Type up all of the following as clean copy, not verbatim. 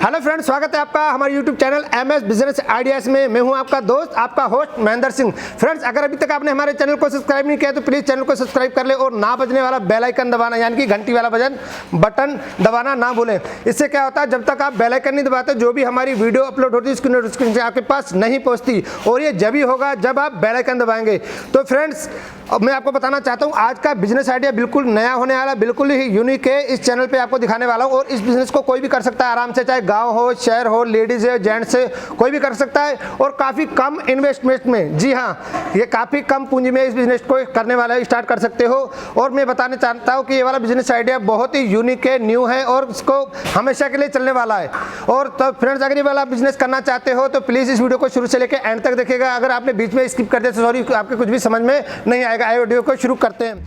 Hello friends, स्वागत है आपका हमारे YouTube channel MS business ideas में। मैं हूं आपका दोस्त, आपका होस्ट महेंद्र सिंह। फ्रेंड्स, अगर अभी तक आपने हमारे चैनल को सब्सक्राइब नहीं किया तो प्लीज़ चैनल को सब्सक्राइब कर ले और ना बजने वाला बेल आइकन दबाना, यानी कि घंटी वाला बटन दबाना ना भूलें। इससे क्या होता है, जब तक आप बेल आइकन नहीं दबाते जो भी हमारी वीडियो अपलोड होती है उसकी नोटिफिकेशन आपके पास नहीं पहुँचती, और ये जब ही होगा जब आप बेल आइकन दबाएंगे। तो फ्रेंड्स, अब मैं आपको बताना चाहता हूँ आज का बिजनेस आइडिया बिल्कुल नया होने वाला, बिल्कुल ही यूनिक है। इस चैनल पे आपको दिखाने वाला हूँ और इस बिजनेस को कोई भी कर सकता है आराम से, चाहे गांव हो, शहर हो, लेडीज है, जेंट्स है, कोई भी कर सकता है और काफ़ी कम इन्वेस्टमेंट में। जी हाँ, ये काफ़ी कम पूंजी में इस बिजनेस को करने वाला है, स्टार्ट कर सकते हो। और मैं बताना चाहता हूँ कि ये वाला बिजनेस आइडिया बहुत ही यूनिक है, न्यू है और इसको हमेशा के लिए चलने वाला है। और तो फ्रेंड्स, अगर ये वाला बिजनेस करना चाहते हो तो प्लीज़ इस वीडियो को शुरू से लेकर एंड तक देखिएगा। अगर आपने बीच में स्किप कर दिया तो सॉरी, आपके कुछ भी समझ में नहीं आएगा। आइए वीडियो को शुरू करते हैं।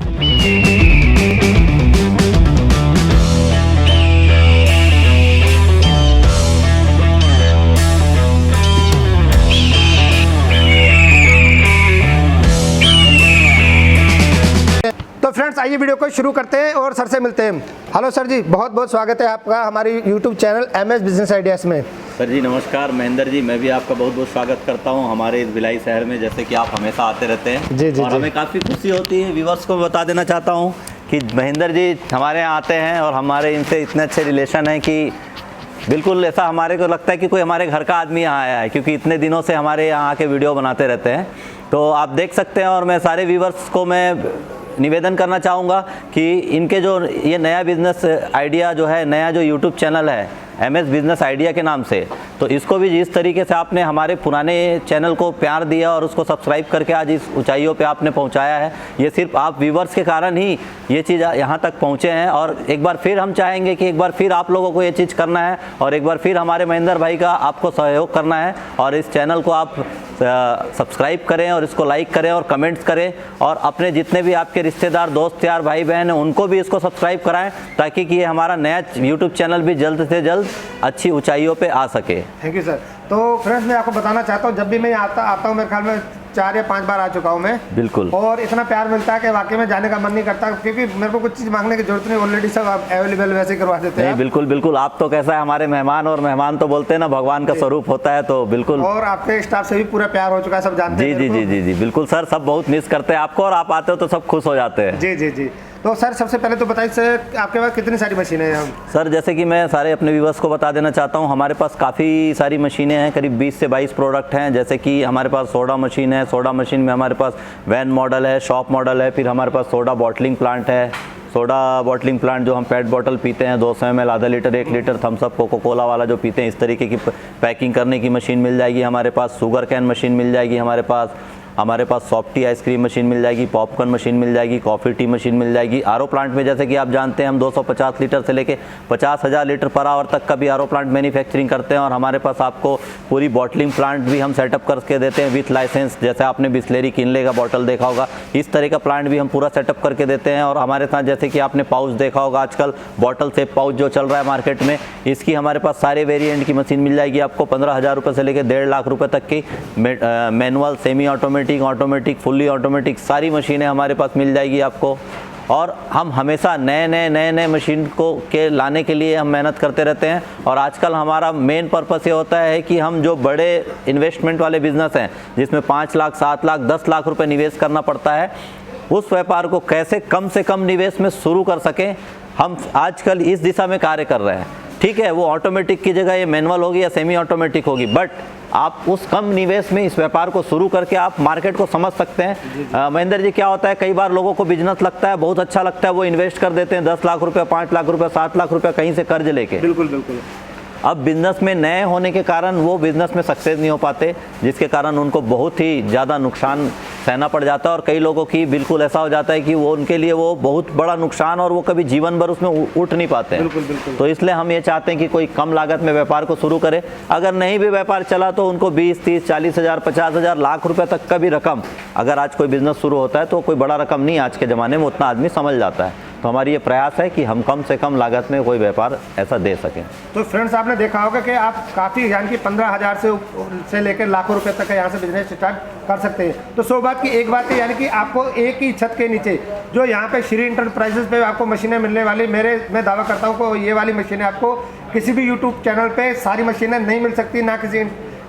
तो फ्रेंड्स, आइए वीडियो को शुरू करते हैं और सर से मिलते हैं। हेलो सर जी, बहुत बहुत स्वागत है आपका हमारी YouTube channel MS business ideas में। सर जी नमस्कार। महेंद्र जी, मैं भी आपका बहुत बहुत स्वागत करता हूं हमारे इस भिलाई शहर में, जैसे कि आप हमेशा आते रहते हैं। जी जी और हमें काफ़ी खुशी होती है। व्यूवर्स को बता देना चाहता हूं कि महेंद्र जी हमारे यहाँ आते हैं और हमारे इनसे इतने अच्छे रिलेशन हैं कि बिल्कुल ऐसा हमारे को लगता है कि कोई हमारे घर का आदमी यहाँ आया है, क्योंकि इतने दिनों से हमारे यहाँ आके वीडियो बनाते रहते हैं। तो आप देख सकते हैं और मैं सारे व्यूवर्स को मैं निवेदन करना चाहूँगा कि इनके जो ये नया बिज़नेस आइडिया जो है, नया जो यूट्यूब चैनल है एमएस बिज़नेस आइडिया के नाम से, तो इसको भी जिस तरीके से आपने हमारे पुराने चैनल को प्यार दिया और उसको सब्सक्राइब करके आज इस ऊंचाइयों पे आपने पहुंचाया है, ये सिर्फ आप व्यूवर्स के कारण ही ये चीज़ यहाँ तक पहुँचे हैं। और एक बार फिर हम चाहेंगे कि एक बार फिर आप लोगों को ये चीज़ करना है और एक बार फिर हमारे महेंद्र भाई का आपको सहयोग करना है और इस चैनल को आप सब्सक्राइब करें और इसको लाइक करें और कमेंट्स करें और अपने जितने भी आपके रिश्तेदार, दोस्त यार, भाई बहन हैं उनको भी इसको सब्सक्राइब कराएं, ताकि कि ये हमारा नया यूट्यूब चैनल भी जल्द से जल्द अच्छी ऊंचाइयों पे आ सके। Thank you sir. तो फ्रेंड्स, मैं आपको बताना चाहता हूँ, जब भी मैं आता हूँ, मेरे ख्याल में 4 या 5 बार आ चुका हूँ मैं। बिल्कुल। और इतना प्यार मिलता है कि वाकई में जाने का मन नहीं करता, क्योंकि मेरे को कुछ चीज़ मांगने की जरूरत नहीं, ऑलरेडी सब आप अवेलेबल वैसे ही करवा देते हैं। बिल्कुल बिल्कुल। आप तो कैसा है हमारे मेहमान, और मेहमान तो बोलते हैं ना भगवान का स्वरूप होता है, तो बिल्कुल। और आपके स्टाफ से भी पूरा प्यार हो चुका है, सब जानते हैं। जी जी जी जी बिल्कुल सर, सब बहुत मिस करते हैं आपको और आप आते हो तो सब खुश हो जाते हैं। जी जी जी। तो सर, सबसे पहले तो बताइए सर, आपके पास कितनी सारी मशीनें हैं? सर, जैसे कि मैं सारे अपने व्यूवर्स को बता देना चाहता हूं, हमारे पास काफ़ी सारी मशीनें हैं, करीब 20 से 22 प्रोडक्ट हैं। जैसे कि हमारे पास सोडा मशीन है, सोडा मशीन में हमारे पास वैन मॉडल है, शॉप मॉडल है, फिर हमारे पास सोडा बॉटलिंग प्लांट है। सोडा बॉटलिंग प्लांट जो हम पेट बॉटल पीते हैं 200 ml, आधा litre, 1 litre, Thums Up, Coca Cola वाला जो पीते हैं, इस तरीके की पैकिंग करने की मशीन मिल जाएगी हमारे पास। शुगर कैन मशीन मिल जाएगी हमारे पास सॉफ्टी आइसक्रीम मशीन मिल जाएगी, पॉपकॉर्न मशीन मिल जाएगी, कॉफ़ी टी मशीन मिल जाएगी। आरओ प्लांट में जैसे कि आप जानते हैं हम 250 लीटर से लेके 50,000 लीटर पर आवर तक का भी आरओ प्लांट मैन्युफैक्चरिंग करते हैं। और हमारे पास आपको पूरी बॉटलिंग प्लांट भी हम सेटअप करके देते हैं विथ लाइसेंस। जैसे आपने बिस्लेरी किनले का बॉटल देखा होगा, इस तरह का प्लांट भी हम पूरा सेटअप करके देते हैं। और हमारे साथ जैसे कि आपने पाउच देखा होगा, आजकल बॉटल से पाउच जो चल रहा है मार्केट में, इसकी हमारे पास सारे वेरिएंट की मशीन मिल जाएगी आपको। 15,000 रुपये से लेकर 1.5 लाख रुपये तक की manual, semi automatic, automatic, fully automatic सारी मशीनें हमारे पास मिल जाएगी आपको। और हम हमेशा नए मशीन को के लाने के लिए हम मेहनत करते रहते हैं। और आजकल हमारा मेन पर्पस ये होता है कि हम जो बड़े इन्वेस्टमेंट वाले बिजनेस हैं, जिसमें 5 लाख, 7 लाख, 10 लाख रुपए निवेश करना पड़ता है, उस व्यापार को कैसे कम से कम निवेश में शुरू कर सकें, हम आजकल इस दिशा में कार्य कर रहे हैं। ठीक है, वो ऑटोमेटिक की जगह ये मैनुअल होगी या सेमी ऑटोमेटिक होगी, बट आप उस कम निवेश में इस व्यापार को शुरू करके आप मार्केट को समझ सकते हैं। महेंद्र जी, क्या होता है, कई बार लोगों को बिजनेस लगता है, बहुत अच्छा लगता है, वो इन्वेस्ट कर देते हैं 10 लाख रुपए, 5 लाख रुपए, 7 लाख रुपए कहीं से कर्ज लेके। बिल्कुल बिल्कुल। अब बिजनेस में नए होने के कारण वो बिजनेस में सक्सेस नहीं हो पाते, जिसके कारण उनको बहुत ही ज़्यादा नुकसान सहना पड़ जाता है। और कई लोगों की बिल्कुल ऐसा हो जाता है कि वो उनके लिए वो बहुत बड़ा नुकसान, और वो कभी जीवन भर उसमें उठ नहीं पाते हैं। बिल्कुल बिल्कुल। तो इसलिए हम ये चाहते हैं कि कोई कम लागत में व्यापार को शुरू करे। अगर नहीं भी व्यापार चला तो उनको 20, 30, 40,000, 50,000, लाख रुपये तक का भी रकम, अगर आज कोई बिजनेस शुरू होता है तो कोई बड़ा रकम नहीं, आज के ज़माने में उतना आदमी समझ जाता है। तो हमारी ये प्रयास है कि हम कम से कम लागत में कोई व्यापार ऐसा दे सकें। तो फ्रेंड्स आपने देखा होगा कि आप काफ़ी यानी कि 15,000 से लेकर लाखों रुपए तक यहाँ से बिजनेस स्टार्ट कर सकते हैं। तो सौभाग्य की एक बात है यानी कि आपको एक ही छत के नीचे जो यहाँ पे श्री इंटरप्राइजेस पे आपको मशीनें मिलने वाली, मैं दावा करता हूँ कि ये वाली मशीनें आपको किसी भी यूट्यूब चैनल पे सारी मशीनें नहीं मिल सकती, ना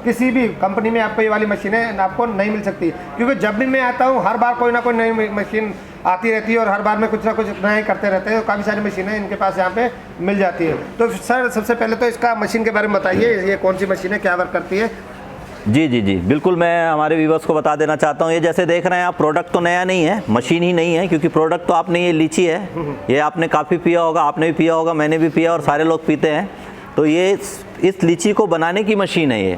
किसी भी कंपनी में आपको ये वाली मशीनें आपको नहीं मिल सकती। क्योंकि जब भी मैं आता हूँ हर बार कोई ना कोई नई मशीन आती रहती है और हर बार में कुछ ना कुछ नया ही करते रहते हैं। काफ़ी सारी मशीनें इनके पास यहाँ पे मिल जाती है। तो सर सबसे पहले तो इसका मशीन के बारे में बताइए, ये कौन सी मशीन है, क्या वर्क करती है? जी जी जी बिल्कुल, मैं हमारे व्यूअर्स को बता देना चाहता हूँ। ये जैसे देख रहे हैं आप, प्रोडक्ट तो नया नहीं है, मशीन ही नहीं है, क्योंकि प्रोडक्ट तो आपने ये लीची है, ये आपने काफ़ी पिया होगा, आपने भी पिया होगा, मैंने भी पिया और सारे लोग पीते हैं। तो ये इस लीची को बनाने की मशीन है। ये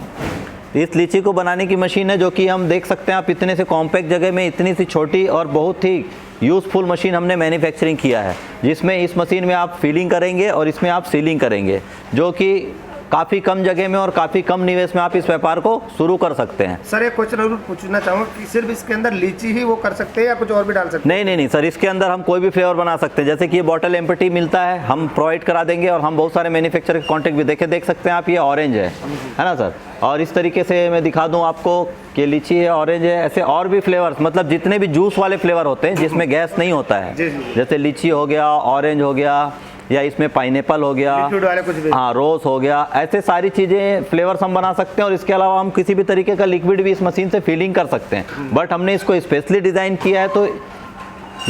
इस लीची को बनाने की मशीन है, जो कि हम देख सकते हैं आप इतने से कॉम्पैक्ट जगह में इतनी सी छोटी और बहुत ही यूज़फुल मशीन हमने मैन्युफैक्चरिंग किया है, जिसमें इस मशीन में आप फीलिंग करेंगे और इसमें आप सीलिंग करेंगे, जो कि काफ़ी कम जगह में और काफ़ी कम निवेश में आप इस व्यापार को शुरू कर सकते हैं। सर एक क्वेश्चन और पूछना चाहूँगा कि सिर्फ इसके अंदर लीची ही वो कर सकते हैं या कुछ और भी डाल सकते हैं? नहीं सर, इसके अंदर हम कोई भी फ्लेवर बना सकते हैं। जैसे कि ये बॉटल एम्प्टी मिलता है, हम प्रोवाइड करा देंगे और हम बहुत सारे मैन्युफैक्चरर के कॉन्टैक्ट भी देख सकते हैं आप। ये ऑरेंज है ना सर, और इस तरीके से मैं दिखा दूँ आपको कि लीची है, ऑरेंज है, ऐसे और भी फ्लेवर्स, मतलब जितने भी जूस वाले फ्लेवर होते हैं जिसमें गैस नहीं होता है, जैसे लीची हो गया, ऑरेंज हो गया, या इसमें पाइनएप्पल हो गया, कुछ भी, हाँ रोज़ हो गया, ऐसे सारी चीज़ें फ्लेवर्स हम बना सकते हैं। और इसके अलावा हम किसी भी तरीके का लिक्विड भी इस मशीन से फीलिंग कर सकते हैं। बट हमने इसको स्पेशली डिज़ाइन किया है तो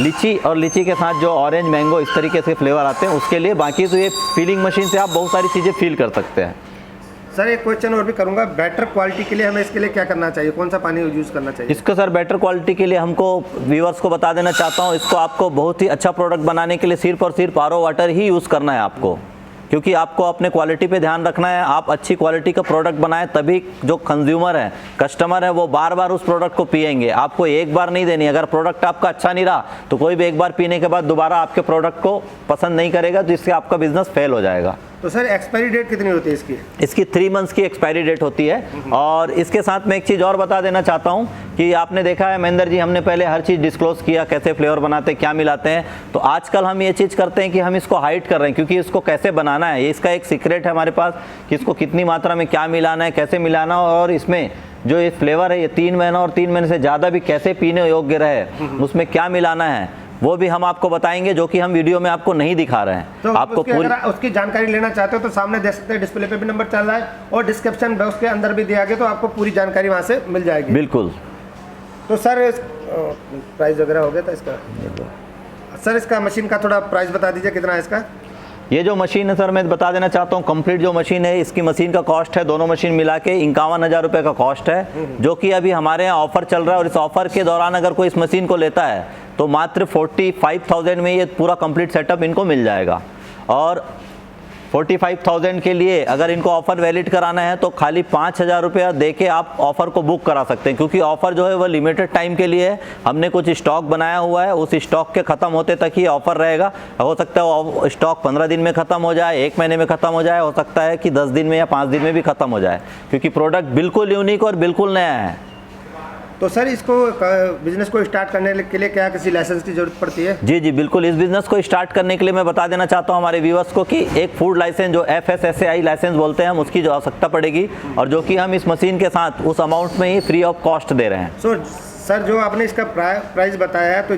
लीची और लीची के साथ जो ऑरेंज मैंगो इस तरीके से फ्लेवर आते हैं उसके लिए। बाकी तो ये फीलिंग मशीन से आप बहुत सारी चीज़ें फील कर सकते हैं। सर एक क्वेश्चन और भी करूंगा, बेटर क्वालिटी के लिए हमें इसके लिए क्या करना चाहिए, कौन सा पानी यूज़ करना चाहिए? इसको सर बेटर क्वालिटी के लिए हमको व्यूअर्स को बता देना चाहता हूँ, इसको आपको बहुत ही अच्छा प्रोडक्ट बनाने के लिए सिर्फ और सिर्फ RO वाटर ही यूज़ करना है आपको, क्योंकि आपको अपने क्वालिटी पे ध्यान रखना है। आप अच्छी क्वालिटी का प्रोडक्ट बनाएं, तभी जो कंज्यूमर है, कस्टमर है, वो बार बार उस प्रोडक्ट को पिएंगे। आपको एक बार नहीं देनी। अगर प्रोडक्ट आपका अच्छा नहीं रहा तो कोई भी एक बार पीने के बाद दोबारा आपके प्रोडक्ट को पसंद नहीं करेगा, तो इससे आपका बिजनेस फेल हो जाएगा। तो सर एक्सपायरी डेट कितनी होती है इसकी? इसकी 3 मंथ्स की एक्सपायरी डेट होती है। और इसके साथ मैं एक चीज़ और बता देना चाहता हूँ कि आपने देखा है महेंद्र जी, हमने पहले हर चीज़ डिस्क्लोज किया, कैसे फ्लेवर बनाते हैं, क्या मिलाते हैं। तो आजकल हम ये चीज़ करते हैं कि हम इसको हाइड कर रहे हैं, क्योंकि इसको कैसे बनाना है, ये इसका एक सीक्रेट है हमारे पास कि इसको कितनी मात्रा में क्या मिलाना है, कैसे मिलाना, और इसमें जो ये फ्लेवर है ये 3 महीना और 3 महीने से ज़्यादा भी कैसे पीने योग्य रहे, उसमें क्या मिलाना है, वो भी हम आपको बताएंगे, जो कि हम वीडियो में आपको नहीं दिखा रहे हैं। तो आपको पूरी अगर उसकी जानकारी लेना चाहते हो तो सामने देख सकते हैं, डिस्प्ले पे भी नंबर चल रहा है और डिस्क्रिप्शन बॉक्स के अंदर भी दिया गया, तो आपको पूरी जानकारी वहाँ से मिल जाएगी। बिल्कुल। तो सर प्राइस वगैरह हो गया था इसका? सर इसका मशीन का थोड़ा प्राइस बता दीजिए, कितना है इसका? ये जो मशीन है सर, मैं बता देना चाहता हूँ, कंप्लीट जो मशीन है, इसकी मशीन का कॉस्ट है, दोनों मशीन मिला के 51,000 रुपये का कॉस्ट है, जो कि अभी हमारे यहाँ ऑफर चल रहा है। और इस ऑफर के दौरान अगर कोई इस मशीन को लेता है तो मात्र 45,000 में ये पूरा कंप्लीट सेटअप इनको मिल जाएगा। और 45,000 के लिए अगर इनको ऑफ़र वैलिड कराना है तो खाली 5,000 रुपया दे के आप ऑफ़र को बुक करा सकते हैं, क्योंकि ऑफ़र जो है वो लिमिटेड टाइम के लिए है। हमने कुछ स्टॉक बनाया हुआ है, उस स्टॉक के ख़त्म होते तक ही ऑफ़र रहेगा। हो सकता है वो स्टॉक 15 दिन में ख़त्म हो जाए, 1 महीने में ख़त्म हो जाए, हो सकता है कि 10 दिन में या 5 दिन में भी ख़त्म हो जाए, क्योंकि प्रोडक्ट बिल्कुल यूनिक और बिल्कुल नया है। तो सर इसको बिजनेस को स्टार्ट करने के लिए क्या किसी लाइसेंस की जरूरत पड़ती है? जी जी बिल्कुल। इस बिज़नेस को स्टार्ट करने के लिए मैं बता देना चाहता हूँ हमारे व्यूअर्स को कि एक फूड लाइसेंस जो FSSAI लाइसेंस बोलते हैं, हम उसकी जो आवश्यकता पड़ेगी, और जो कि हम इस मशीन के साथ उस अमाउंट में ही फ्री ऑफ कॉस्ट दे रहे हैं। सर जो आपने इसका प्राइस बताया है तो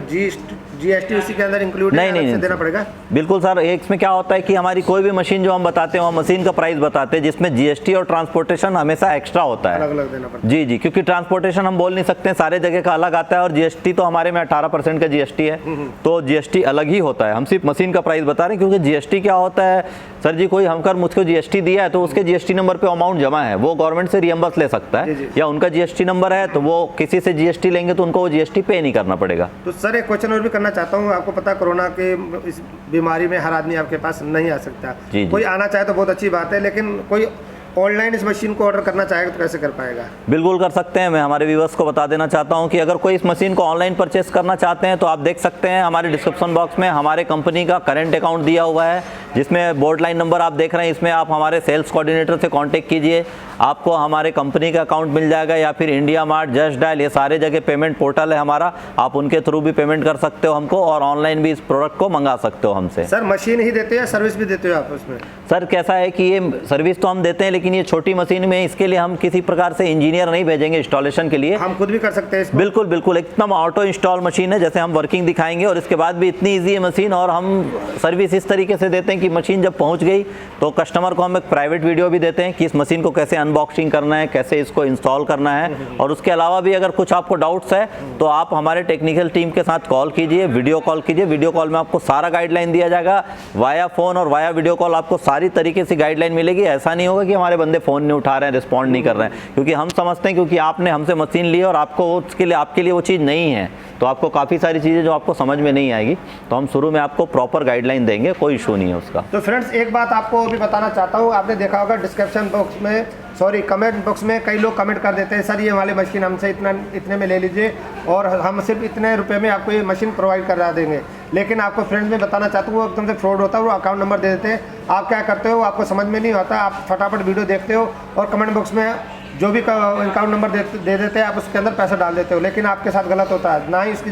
GST उसी के अंदर इंक्लूड नहीं देना पड़ेगा? बिल्कुल सर। इसमें क्या होता है कि हमारी कोई भी मशीन जो हम बताते हैं वो मशीन का प्राइस बताते हैं, जिसमें GST और ट्रांसपोर्टेशन हमेशा एक्स्ट्रा होता है, अलग अलग देना पड़ता है। जी जी, क्योंकि ट्रांसपोर्टेशन हम बोल नहीं सकते, सारे जगह का अलग आता है, और GST तो हमारे में 18% का GST है, तो GST अलग ही होता है। हम सिर्फ मशीन का प्राइस बता रहे हैं, क्योंकि GST क्या होता है सर जी, कोई हमकर मुझको GST दिया है तो उसके GST नंबर पे अमाउंट जमा है, वो गवर्नमेंट से रियम्बर्स ले सकता है, या उनका GST नंबर है तो वो किसी से GST लेंगे तो उनको वो GST पे नहीं करना पड़ेगा। तो सर एक क्वेश्चन और भी करना चाहता हूँ, आपको पता कोरोना के इस बीमारी में हर आदमी आपके पास नहीं आ सकता, कोई आना चाहे तो बहुत अच्छी बात है, लेकिन कोई ऑनलाइन इस मशीन को ऑर्डर करना चाहेगा तो कैसे कर पाएगा? बिल्कुल कर सकते हैं। मैं हमारे व्यूअर्स को बता देना चाहता हूं कि अगर कोई इस मशीन को ऑनलाइन परचेस करना चाहते हैं तो आप देख सकते हैं हमारे डिस्क्रिप्शन बॉक्स में हमारे कंपनी का करंट अकाउंट दिया हुआ है, जिसमें बोर्ड लाइन नंबर आप देख रहे हैं, इसमें आप हमारे सेल्स कोऑर्डिनेटर से कांटेक्ट कीजिए, आपको हमारे कंपनी का अकाउंट मिल जाएगा, या फिर इंडिया मार्ट, जस्ट डायल, ये सारे जगह पेमेंट पोर्टल है हमारा, आप उनके थ्रू भी पेमेंट कर सकते हो हमको, और ऑनलाइन भी इस प्रोडक्ट को मंगा सकते हो हमसे। सर मशीन ही देते हैं, सर्विस भी देते हो आप उसमें? सर कैसा है कि ये सर्विस तो हम देते हैं, लेकिन ये छोटी मशीन में, इसके लिए हम किसी प्रकार से इंजीनियर नहीं भेजेंगे इंस्टॉलेशन के लिए, हम खुद भी कर सकते हैं इसको? बिल्कुल बिल्कुल, एकदम ऑटो इंस्टॉल मशीन है, जैसे हम वर्किंग दिखाएंगे, और इसके बाद भी इतनी इजी है मशीन। और हम सर्विस इस तरीके से देते हैं कि मशीन जब पहुंच गई तो कस्टमर को हम एक प्राइवेट वीडियो भी देते हैं कि इस मशीन को कैसे अनबॉक्सिंग करना है, कैसे इसको इंस्टॉल करना है। और उसके अलावा भी अगर कुछ आपको डाउट्स है तो आप हमारे टेक्निकल टीम के साथ कॉल कीजिए, वीडियो कॉल कीजिए, वीडियो कॉल में आपको सारा गाइडलाइन दिया जाएगा, वाया फ़ोन और वाया वीडियो कॉल आपको सारी तरीके से गाइडलाइन मिलेगी। ऐसा नहीं होगा कि हमारे बंदे फ़ोन नहीं उठा रहे हैं, रिस्पॉन्ड नहीं कर रहे हैं, क्योंकि हम समझते हैं क्योंकि आपने हमसे मशीन ली और आपको उसके लिए आपके लिए वो चीज़ नहीं है, तो आपको काफ़ी सारी चीज़ें जो आपको समझ में नहीं आएगी, तो हम शुरू में आपको प्रॉपर गाइडलाइन देंगे, कोई इशू नहीं है उसका। तो फ्रेंड्स एक बात आपको भी बताना चाहता हूँ, आपने देखा होगा डिस्क्रिप्शन बॉक्स में, सॉरी कमेंट बॉक्स में कई लोग कमेंट कर देते हैं, सर ये वाली मशीन हमसे इतने में ले लीजिए और हम सिर्फ इतने रुपए में आपको ये मशीन प्रोवाइड करा देंगे। लेकिन आपको फ्रेंड्स में बताना चाहता हूँ वो एकदम से फ्रॉड होता है, वो अकाउंट नंबर दे देते हैं, आप क्या करते हो, आपको समझ में नहीं आता, आप फटाफट वीडियो देखते हो और कमेंट बॉक्स में जो भी अकाउंट नंबर दे देते हैं आप उसके अंदर पैसा डाल देते हो, लेकिन आपके साथ गलत होता है। ना ही इसकी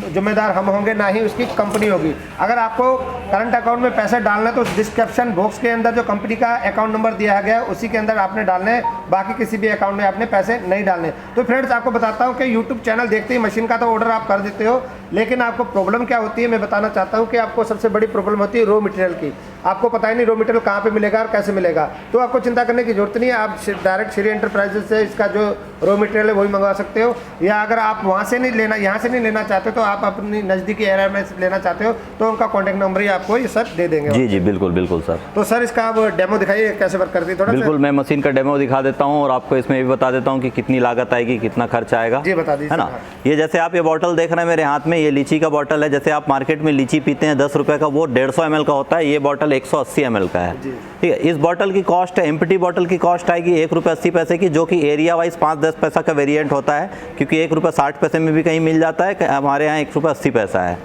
जिम्मेदार हम होंगे, ना ही उसकी कंपनी होगी। अगर आपको करंट अकाउंट में पैसे डालना है तो डिस्क्रिप्शन बॉक्स के अंदर जो कंपनी का अकाउंट नंबर दिया गया है उसी के अंदर आपने डालने हैं, बाकी किसी भी अकाउंट में आपने पैसे नहीं डालने। तो फ्रेंड्स आपको बताता हूँ कि यूट्यूब चैनल देखते ही मशीन का तो ऑर्डर आप कर देते हो, लेकिन आपको प्रॉब्लम क्या होती है मैं बताना चाहता हूँ कि आपको सबसे बड़ी प्रॉब्लम होती है रॉ मटेरियल की। आपको पता ही नहीं रॉ मटेरियल कहाँ पे मिलेगा और कैसे मिलेगा, तो आपको चिंता करने की जरूरत नहीं है, आप डायरेक्ट श्री एंटरप्राइजेस से इसका जो रॉ मटेरियल है वही मंगवा सकते हो, या अगर आप वहाँ से नहीं लेना, यहाँ से नहीं लेना चाहते तो आप अपनी नज़दीकी एरिया में लेना चाहते हो तो उनका कॉन्टैक्ट नंबर ही आपको ये सर दे देंगे। जी जी बिल्कुल बिल्कुल सर। तो सर इसका आप डेमो दिखाइए कैसे वर्क करती है थोड़ा। बिल्कुल मैं मशीन का डेमो दिखा देता हूँ और आपको इसमें भी बता देता हूँ कि कितनी लागत आएगी, कितना खर्च आएगा। जी बता दीजिए। है ना, ये जैसे आप ये बॉटल देख रहे हैं मेरे हाथ में, ये लीची का बॉटल है। जैसे आप मार्केट में लीची पीते हैं 10 रुपये का, वो 150 ml का होता है, ये बॉटल 180 ml का है। ठीक है, इस बॉटल की कॉस्ट है, एम्प्टी बॉटल की कॉस्ट आएगी 1 रुपये 80 पैसे की, जो कि एरिया वाइज 5-10 पैसा का वेरिएंट होता है, क्योंकि 1 रुपये 60 पैसे में भी कहीं मिल जाता है, हमारे यहाँ 1 रुपये 80 पैसा है।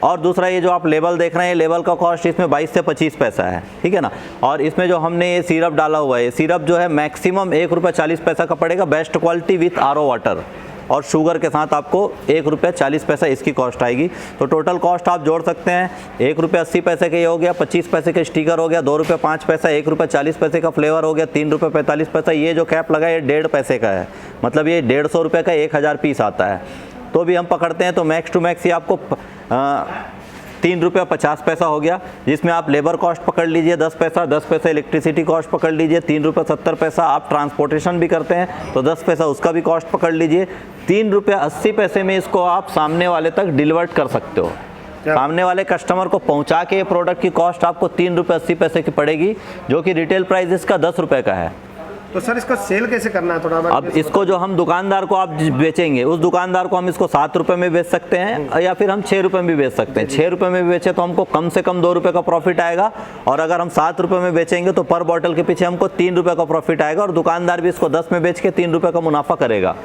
और दूसरा ये जो आप लेबल देख रहे हैं, लेबल का कॉस्ट इसमें 22 से 25 पैसा है। ठीक है ना, और इसमें जो हमने ये सिरप डाला हुआ है, ये सिरप जो है मैक्सिमम 1 रुपये 40 पैसा का पड़ेगा, best quality with RO water और शुगर के साथ आपको 1 रुपये 40 पैसा इसकी कॉस्ट आएगी। तो टोटल कॉस्ट आप जोड़ सकते हैं, 1 रुपये 80 पैसे का ये हो गया, 25 पैसे का स्टिकर हो गया, 2 रुपये 5 पैसा, 1 रुपये 40 पैसे का फ्लेवर हो गया, 3 रुपये 45 पैसा। ये जो कैप लगा है ये 1.5 पैसे का है, मतलब ये 150 रुपये का 1000 पीस आता है। तो भी हम पकड़ते हैं तो मैक्स टू मैक्स ये आपको 3 रुपये 50 पैसा हो गया, जिसमें आप लेबर कॉस्ट पकड़ लीजिए 10 पैसा, 10 पैसा इलेक्ट्रिसिटी कॉस्ट पकड़ लीजिए, 3 रुपये 70 पैसा। आप ट्रांसपोर्टेशन भी करते हैं तो 10 पैसा उसका भी कॉस्ट पकड़ लीजिए। 3 रुपये 80 पैसे में इसको आप सामने वाले तक डिलीवर कर सकते हो। सामने वाले कस्टमर को पहुंचा के ये प्रोडक्ट की कॉस्ट आपको 3 रुपये 80 पैसे की पड़ेगी, जो कि रिटेल प्राइस इसका 10 रुपये का है। तो सर इसको सेल कैसे करना है थोड़ा? अब इसको जो हम दुकानदार को आप बेचेंगे, उस दुकानदार को हम इसको 7 रुपये में बेच सकते हैं, या फिर हम 6 रुपये में भी बेच सकते हैं। 6 रुपये में भी बेचे तो हमको कम से कम 2 रुपये का प्रॉफिट आएगा, और अगर हम 7 रुपये में बेचेंगे तो पर बॉटल के पीछे हमको 3 रुपये का प्रॉफिट आएगा, और दुकानदार भी इसको 10 में बेच के 3 रुपये का मुनाफा करेगा।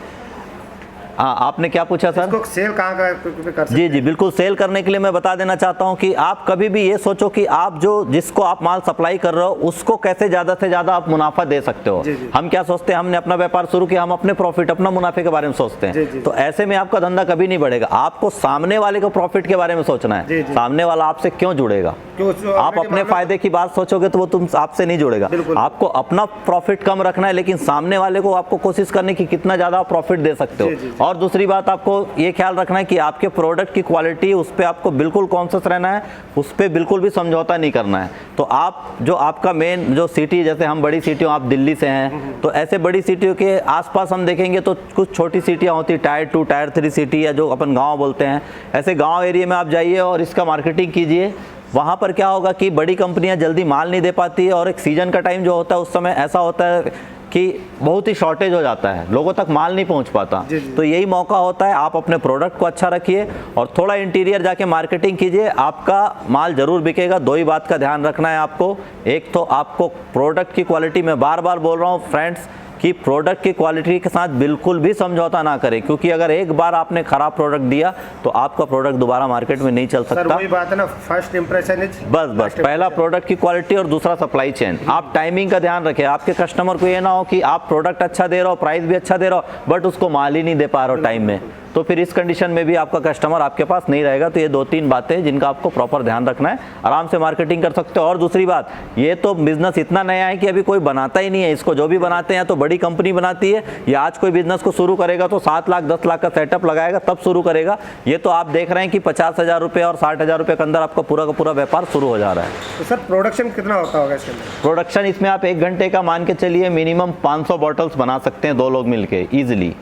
हाँ, आपने क्या पूछा सर? इसको सेल कहाँ कर सकते? जी जी बिल्कुल, सेल करने के लिए मैं बता देना चाहता हूँ कि आप कभी भी ये सोचो कि आप जिसको आप माल सप्लाई कर रहे हो उसको कैसे ज़्यादा से ज़्यादा आप मुनाफा दे सकते हो। जी। हम क्या सोचते हैं, हमने अपना व्यापार शुरू किया, हम अपने प्रॉफिट, अपना मुनाफे के बारे में सोचते हैं। जी। तो ऐसे में आपका धंधा कभी नहीं बढ़ेगा। आपको सामने वाले को प्रॉफिट के बारे में सोचना है। जी। सामने वाला आपसे क्यों जुड़ेगा? आप अपने फायदे की बात सोचोगे तो वो तुम आपसे नहीं जुड़ेगा। आपको अपना प्रॉफिट कम रखना है, लेकिन सामने वाले को आपको कोशिश करने की कितना ज़्यादा प्रॉफिट दे सकते हो। और दूसरी बात आपको ये ख्याल रखना है कि आपके प्रोडक्ट की क्वालिटी, उस पर आपको बिल्कुल कॉन्शियस रहना है, उस पर बिल्कुल भी समझौता नहीं करना है। तो आप जो आपका मेन जो सिटी, जैसे हम बड़ी सिटियों, आप दिल्ली से हैं, तो ऐसे बड़ी सिटियों के आसपास हम देखेंगे तो कुछ छोटी सिटियाँ होती, टायर 2 टायर 3 सिटी, या जो अपन गाँव बोलते हैं, ऐसे गाँव एरिया में आप जाइए और इसका मार्केटिंग कीजिए। वहाँ पर क्या होगा कि बड़ी कंपनियाँ जल्दी माल नहीं दे पाती है, और एक सीजन का टाइम जो होता है उस समय ऐसा होता है कि बहुत ही शॉर्टेज हो जाता है, लोगों तक माल नहीं पहुंच पाता। तो यही मौका होता है, आप अपने प्रोडक्ट को अच्छा रखिए और थोड़ा इंटीरियर जाके मार्केटिंग कीजिए, आपका माल जरूर बिकेगा। 2 ही बात का ध्यान रखना है आपको। एक तो आपको प्रोडक्ट की क्वालिटी, मैं बार बार बोल रहा हूँ फ्रेंड्स कि प्रोडक्ट की क्वालिटी के साथ बिल्कुल भी समझौता ना करें, क्योंकि अगर एक बार आपने खराब प्रोडक्ट दिया तो आपका प्रोडक्ट दोबारा मार्केट में नहीं चल सर सकता। वही बात है ना, फर्स्ट इंप्रेशन इज बस पहला प्रोडक्ट की क्वालिटी और दूसरा सप्लाई चेन। आप टाइमिंग का ध्यान रखें, आपके कस्टमर को ये ना हो कि आप प्रोडक्ट अच्छा दे रहे हो, प्राइस भी अच्छा दे रहे हो, बट उसको माल ही नहीं दे पा रहे हो टाइम में, तो फिर इस कंडीशन में भी आपका कस्टमर आपके पास नहीं रहेगा। तो ये 2-3 बातें जिनका आपको प्रॉपर ध्यान रखना है, आराम से मार्केटिंग कर सकते हो। और दूसरी बात, ये तो बिजनेस इतना नया है कि अभी कोई बनाता ही नहीं है इसको, जो भी बनाते हैं तो बड़ी कंपनी बनाती है, या आज कोई बिजनेस को शुरू करेगा तो 7 लाख 10 लाख का सेटअप लगाएगा तब शुरू करेगा। ये तो आप देख रहे हैं कि 50,000 रुपये और 60,000 रुपये के अंदर आपका पूरा का पूरा व्यापार शुरू हो जा रहा है। तो सर प्रोडक्शन कितना होता होगा इसके अंदर? प्रोडक्शन इसमें आप 1 घंटे का मान के चलिए मिनिमम 500 बॉटल्स बना सकते हैं 2 लोग मिलके ईजिली,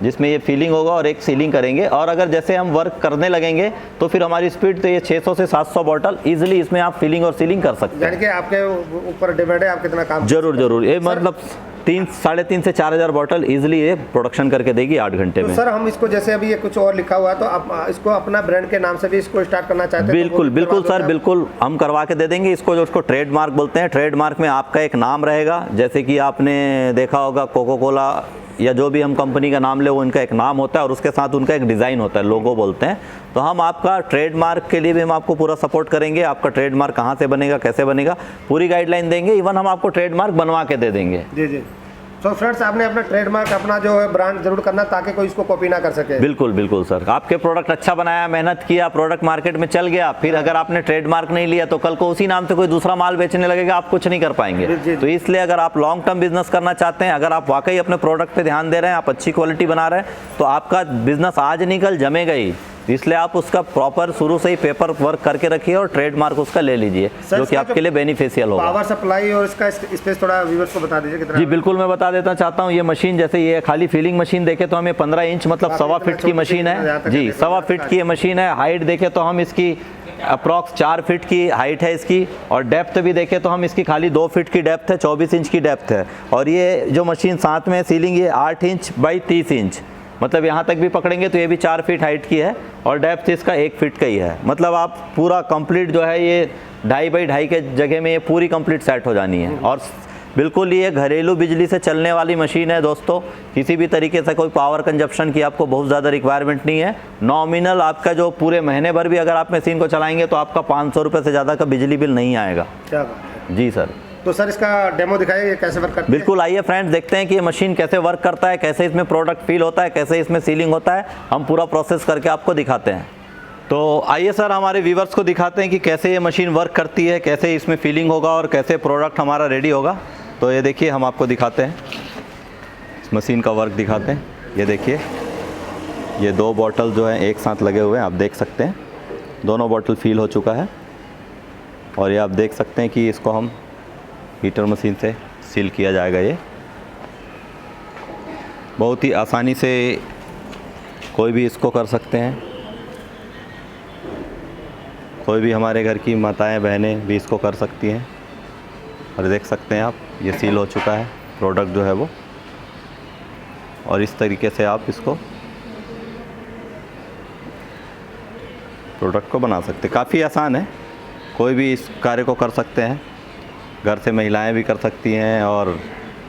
जिसमें ये फीलिंग होगा और एक सीलिंग करेंगे। और अगर जैसे हम वर्क करने लगेंगे तो फिर हमारी स्पीड तो ये 600 से 700 बॉटल इजीली इसमें आप फीलिंग और सीलिंग कर सकते हैं। यानी कि आपके ऊपर डिपेंड है आप कितना काम। जरूर ये मतलब 3-3.5 से 4,000 बॉटल इजीली ये प्रोडक्शन करके देगी 8 घंटे तो में। सर हम इसको जैसे अभी ये कुछ और लिखा हुआ है तो आप इसको अपना ब्रांड के नाम से भी इसको स्टार्ट करना चाहते हैं? बिल्कुल बिल्कुल सर, बिल्कुल हम करवा के दे देंगे इसको। जो उसको ट्रेडमार्क बोलते हैं, ट्रेडमार्क में आपका एक नाम रहेगा, जैसे कि आपने देखा होगा कोको कोला या जो भी हम कंपनी का नाम ले वो उनका एक नाम होता है और उसके साथ उनका एक डिज़ाइन होता है, लोगो बोलते हैं। तो हम आपका ट्रेडमार्क के लिए भी हम आपको पूरा सपोर्ट करेंगे। आपका ट्रेडमार्क कहाँ से बनेगा, कैसे बनेगा, पूरी गाइडलाइन देंगे। इवन हम आपको ट्रेडमार्क बनवा के दे देंगे। जी। तो फ्रेंड्स आपने अपना ट्रेडमार्क अपना जो है ब्रांड जरूर करना ताकि कोई इसको कॉपी ना कर सके। बिल्कुल सर, आपके प्रोडक्ट अच्छा बनाया, मेहनत किया, प्रोडक्ट मार्केट में चल गया, फिर अगर आपने ट्रेडमार्क नहीं लिया तो कल को उसी नाम से कोई दूसरा माल बेचने लगेगा, आप कुछ नहीं कर पाएंगे। जी। तो इसलिए अगर आप लॉन्ग टर्म बिजनेस करना चाहते हैं, अगर आप वाकई अपने प्रोडक्ट पे ध्यान दे रहे हैं, आप अच्छी क्वालिटी बना रहे हैं, तो आपका बिजनेस आज निकल जमेगा ही। इसलिए आप उसका प्रॉपर शुरू से ही पेपर वर्क करके रखिए और ट्रेडमार्क उसका ले लीजिए, जो कि आपके लिए बेनिफिशियल होगा। पावर सप्लाई और इसका स्पेस थोड़ा व्यूअर्स को बता दीजिए कितना। जी बिल्कुल, मैं बता देना चाहता हूँ। ये मशीन जैसे ये खाली फीलिंग मशीन देखे तो हमें 15 इंच मतलब 1.25 फीट की मशीन है जी, 1.25 फीट की ये मशीन है। हाइट देखे तो हम इसकी अप्रॉक्स 4 फीट की हाइट है इसकी, और डेप्थ भी देखे तो हम इसकी खाली 2 फीट की डेप्थ है, 24 इंच की डेप्थ है। और ये जो मशीन साथ में सीलिंग ये 8 इंच बाई 30 इंच, मतलब यहाँ तक भी पकड़ेंगे तो ये भी 4 फीट हाइट की है, और डेप्थ इसका 1 फीट का ही है। मतलब आप पूरा कंप्लीट जो है ये 2.5 बाई 2.5 के जगह में ये पूरी कंप्लीट सेट हो जानी है। और बिल्कुल ये घरेलू बिजली से चलने वाली मशीन है दोस्तों, किसी भी तरीके से कोई पावर कंजप्शन की आपको बहुत ज़्यादा रिक्वायरमेंट नहीं है। नॉमिनल आपका जो पूरे महीने भर भी अगर आप मशीन को चलाएंगे तो आपका 500 रुपये से ज़्यादा का बिजली बिल नहीं आएगा। क्या बात है। जी सर। तो सर इसका डेमो दिखाइए कैसे वर्क करता है। बिल्कुल, आइए फ्रेंड्स देखते हैं कि ये मशीन कैसे वर्क करता है, कैसे इसमें प्रोडक्ट फील होता है, कैसे इसमें सीलिंग होता है। हम पूरा प्रोसेस करके आपको दिखाते हैं। तो आइए सर हमारे व्यूवर्स को दिखाते हैं कि कैसे ये मशीन वर्क करती है, कैसे इसमें फीलिंग होगा और कैसे प्रोडक्ट हमारा रेडी होगा। तो ये देखिए हम आपको दिखाते हैं, इस मशीन का वर्क दिखाते हैं। ये देखिए ये 2 बॉटल जो हैं एक साथ लगे हुए हैं, आप देख सकते हैं दोनों बॉटल फील हो चुका है। और ये आप देख सकते हैं कि इसको हम हीटर मशीन से सील किया जाएगा। ये बहुत ही आसानी से कोई भी इसको कर सकते हैं, कोई भी हमारे घर की माताएं बहनें भी इसको कर सकती हैं। और देख सकते हैं आप ये सील हो चुका है प्रोडक्ट जो है वो, और इस तरीके से आप इसको प्रोडक्ट को बना सकते हैं। काफ़ी आसान है, कोई भी इस कार्य को कर सकते हैं, घर से महिलाएं भी कर सकती हैं, और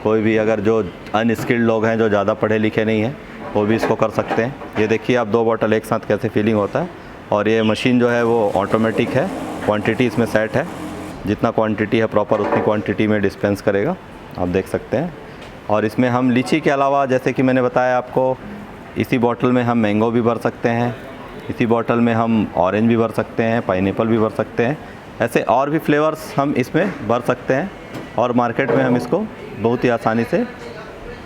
कोई भी अगर जो अनस्किल्ड लोग हैं जो ज़्यादा पढ़े लिखे नहीं हैं वो भी इसको कर सकते हैं। ये देखिए आप 2 बॉटल एक साथ कैसे फीलिंग होता है। और ये मशीन जो है वो ऑटोमेटिक है, क्वांटिटी इसमें सेट है, जितना क्वांटिटी है प्रॉपर उतनी क्वांटिटी में डिस्पेंस करेगा, आप देख सकते हैं। और इसमें हम लीची के अलावा जैसे कि मैंने बताया आपको, इसी बॉटल में हम मैंगो भी भर सकते हैं, इसी बॉटल में हम ऑरेंज भी भर सकते हैं, पाइनएप्पल भी भर सकते हैं, ऐसे और भी फ्लेवर्स हम इसमें भर सकते हैं। और मार्केट में हम इसको बहुत ही आसानी से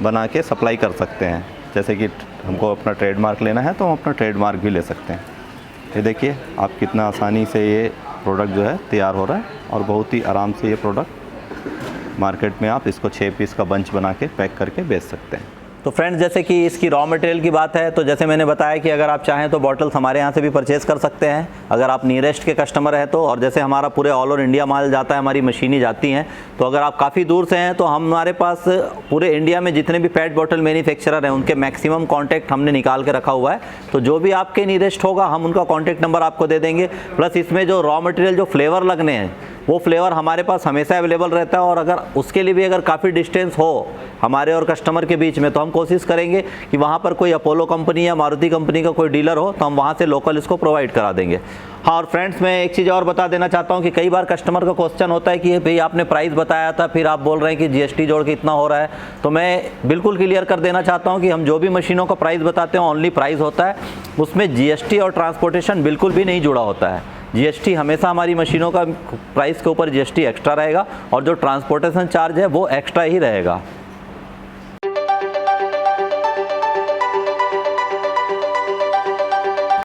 बना के सप्लाई कर सकते हैं। जैसे कि हमको अपना ट्रेडमार्क लेना है तो हम अपना ट्रेडमार्क भी ले सकते हैं। ये देखिए आप कितना आसानी से ये प्रोडक्ट जो है तैयार हो रहा है, और बहुत ही आराम से ये प्रोडक्ट मार्केट में आप इसको 6 पीस का बंच बना के पैक करके बेच सकते हैं। तो फ्रेंड्स जैसे कि इसकी रॉ मटेरियल की बात है, तो जैसे मैंने बताया कि अगर आप चाहें तो बॉटल्स हमारे यहाँ से भी परचेज़ कर सकते हैं, अगर आप नियरेस्ट के कस्टमर हैं तो। और जैसे हमारा पूरे ऑल ओवर इंडिया माल जाता है, हमारी मशीनें जाती हैं, तो अगर आप काफ़ी दूर से हैं तो हमारे पास पूरे इंडिया में जितने भी पेट बॉटल मैन्युफैक्चरर हैं उनके मैक्सिमम कॉन्टैक्ट हमने निकाल के रखा हुआ है। तो जो भी आपके नियरेस्ट होगा हम उनका कॉन्टैक्ट नंबर आपको दे देंगे। प्लस इसमें जो रॉ मटेरियल जो फ्लेवर लगने हैं, वो फ्लेवर हमारे पास हमेशा अवेलेबल रहता है। और अगर उसके लिए भी अगर काफ़ी डिस्टेंस हो हमारे और कस्टमर के बीच में, तो हम कोशिश करेंगे कि वहाँ पर कोई अपोलो कंपनी या मारुति कंपनी का कोई डीलर हो तो हम वहाँ से लोकल इसको प्रोवाइड करा देंगे। हाँ, और फ्रेंड्स मैं एक चीज़ और बता देना चाहता हूँ कि कई बार कस्टमर का क्वेश्चन होता है कि भाई आपने प्राइस बताया था, फिर आप बोल रहे हैं कि जीएसटी जोड़ के इतना हो रहा है। तो मैं बिल्कुल क्लियर कर देना चाहता हूँ कि हम जो भी मशीनों का प्राइस बताते हैं ओनली प्राइस होता है, उसमें जीएसटी और ट्रांसपोर्टेशन बिल्कुल भी नहीं जुड़ा होता है। जीएसटी हमेशा हमारी मशीनों का प्राइस के ऊपर जीएसटी एक्स्ट्रा रहेगा और जो ट्रांसपोर्टेशन चार्ज है वो एक्स्ट्रा ही रहेगा।